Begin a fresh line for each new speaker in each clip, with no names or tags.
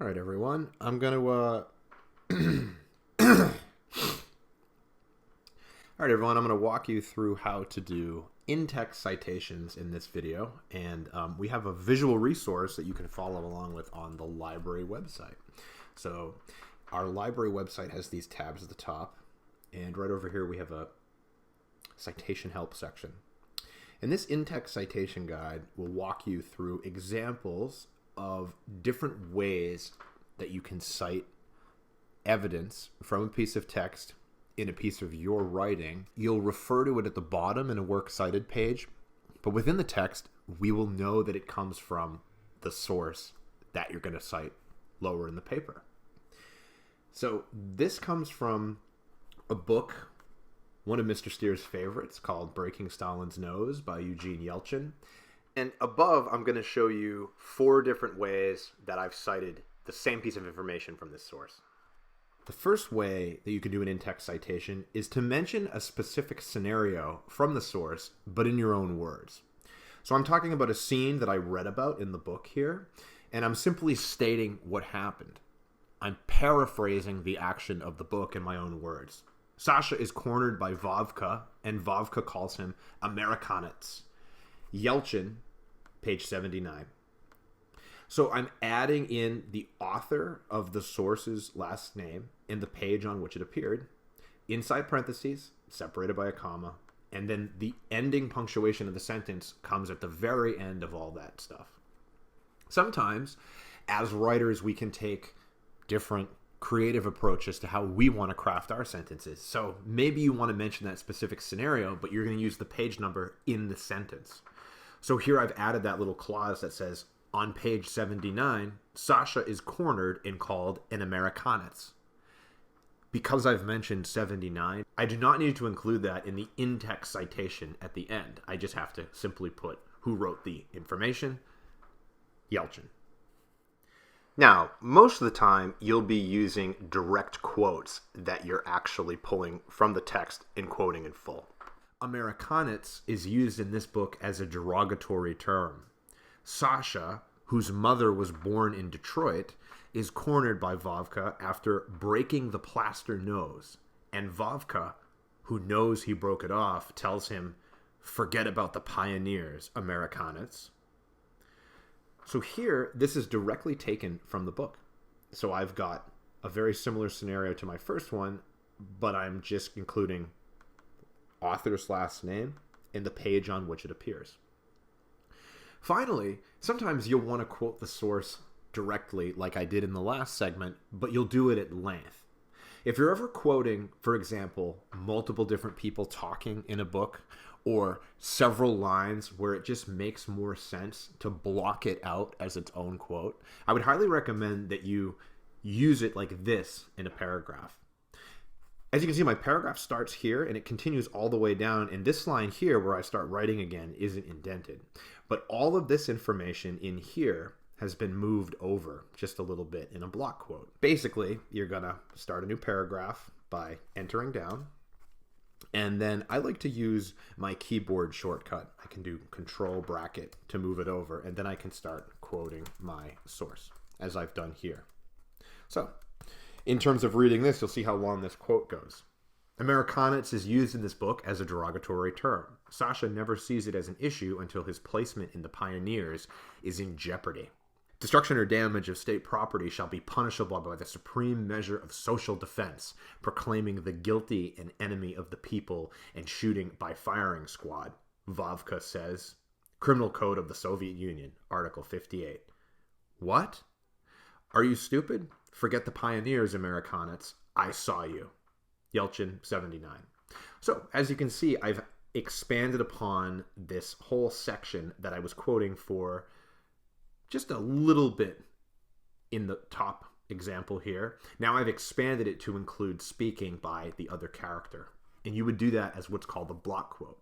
All right, everyone. I'm going to. All right, everyone. I'm going to walk you through how to do in-text citations in this video, and we have a visual resource that you can follow along with on the library website. So, our library website has these tabs at the top, and right over here we have a citation help section. And this in-text citation guide will walk you through examples of different ways that you can cite evidence from a piece of text in a piece of your writing. You'll refer to it at the bottom in a works cited page, but within the text, we will know that it comes from the source that you're going to cite lower in the paper. So this comes from a book, one of Mr. Steer's favorites, called Breaking Stalin's Nose by Eugene Yelchin. And above, I'm going to show you 4 different ways that I've cited the same piece of information from this source. The first way that you can do an in-text citation is to mention a specific scenario from the source, but in your own words. So I'm talking about a scene that I read about in the book here, and I'm simply stating what happened. I'm paraphrasing the action of the book in my own words. Sasha is cornered by Vovka, and Vovka calls him Amerikanets. Yelchin, page 79. So I'm adding in the author of the source's last name in the page on which it appeared, inside parentheses, separated by a comma, and then the ending punctuation of the sentence comes at the very end of all that stuff. Sometimes, as writers, we can take different creative approaches to how we want to craft our sentences. So maybe you want to mention that specific scenario, but you're going to use the page number in the sentence. So here I've added that little clause that says, on page 79, Sasha is cornered and called an Amerikanets. Because I've mentioned 79, I do not need to include that in the in-text citation at the end. I just have to simply put who wrote the information, Yelchin. Now, most of the time, you'll be using direct quotes that you're actually pulling from the text and quoting in full. Amerikanets is used in this book as a derogatory term. Sasha, whose mother was born in Detroit, is cornered by Vovka after breaking the plaster nose. And Vovka, who knows he broke it off, tells him, forget about the pioneers, Amerikanets. So here, this is directly taken from the book. So I've got a very similar scenario to my first one, but I'm just including author's last name in the page on which it appears. Finally, sometimes you'll want to quote the source directly like I did in the last segment, but you'll do it at length. If you're ever quoting, for example, multiple different people talking in a book, or several lines where it just makes more sense to block it out as its own quote, I would highly recommend that you use it like this in a paragraph. As you can see, my paragraph starts here and it continues all the way down, and this line here where I start writing again isn't indented. But all of this information in here has been moved over just a little bit in a block quote. Basically, you're going to start a new paragraph by entering down, and then I like to use my keyboard shortcut. I can do Control bracket to move it over, and then I can start quoting my source, as I've done here. So, in terms of reading this, you'll see how long this quote goes. Amerikanets is used in this book as a derogatory term. Sasha never sees it as an issue until his placement in the pioneers is in jeopardy. Destruction or damage of state property shall be punishable by the supreme measure of social defense, proclaiming the guilty an enemy of the people and shooting by firing squad, Vovka says. Criminal Code of the Soviet Union, Article 58. What? Are you stupid? Forget the pioneers, Amerikanets. I saw you. Yelchin, 79. So, as you can see, I've expanded upon this whole section that I was quoting for just a little bit in the top example here. Now I've expanded it to include speaking by the other character. And you would do that as what's called a block quote.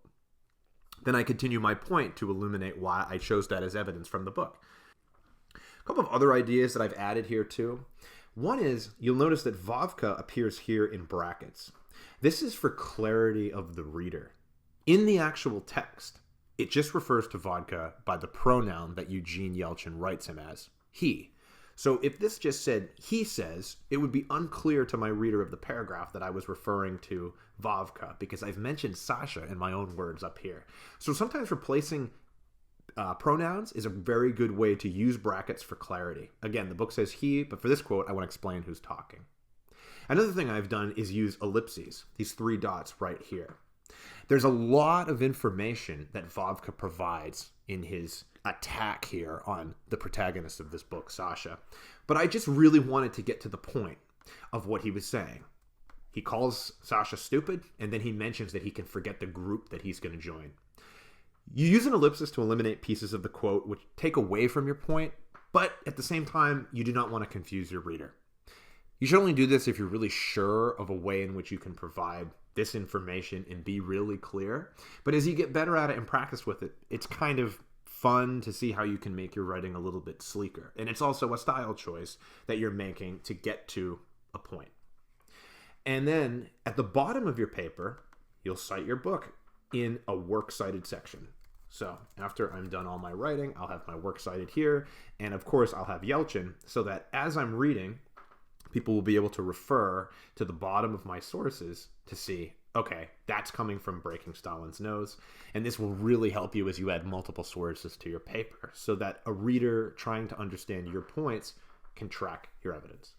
Then I continue my point to illuminate why I chose that as evidence from the book. A couple of other ideas that I've added here too. One is, you'll notice that Vovka appears here in brackets. This is for clarity of the reader. In the actual text, it just refers to vodka by the pronoun that Eugene Yelchin writes him as, he. So if this just said, he says, it would be unclear to my reader of the paragraph that I was referring to Vavka, because I've mentioned Sasha in my own words up here. So sometimes replacing pronouns is a very good way to use brackets for clarity. Again, the book says he, but for this quote, I want to explain who's talking. Another thing I've done is use ellipses, these 3 dots right here. There's a lot of information that Vavka provides in his attack here on the protagonist of this book, Sasha. But I just really wanted to get to the point of what he was saying. He calls Sasha stupid, and then he mentions that he can forget the group that he's going to join. You use an ellipsis to eliminate pieces of the quote which take away from your point, but at the same time, you do not want to confuse your reader. You should only do this if you're really sure of a way in which you can provide this information and be really clear. But as you get better at it and practice with it, it's kind of fun to see how you can make your writing a little bit sleeker. And it's also a style choice that you're making to get to a point. And then at the bottom of your paper, you'll cite your book in a works cited section. So after I'm done all my writing, I'll have my works cited here. And of course, I'll have Yelchin, so that as I'm reading, people will be able to refer to the bottom of my sources to see, okay, that's coming from Breaking Stalin's Nose. And this will really help you as you add multiple sources to your paper, so that a reader trying to understand your points can track your evidence.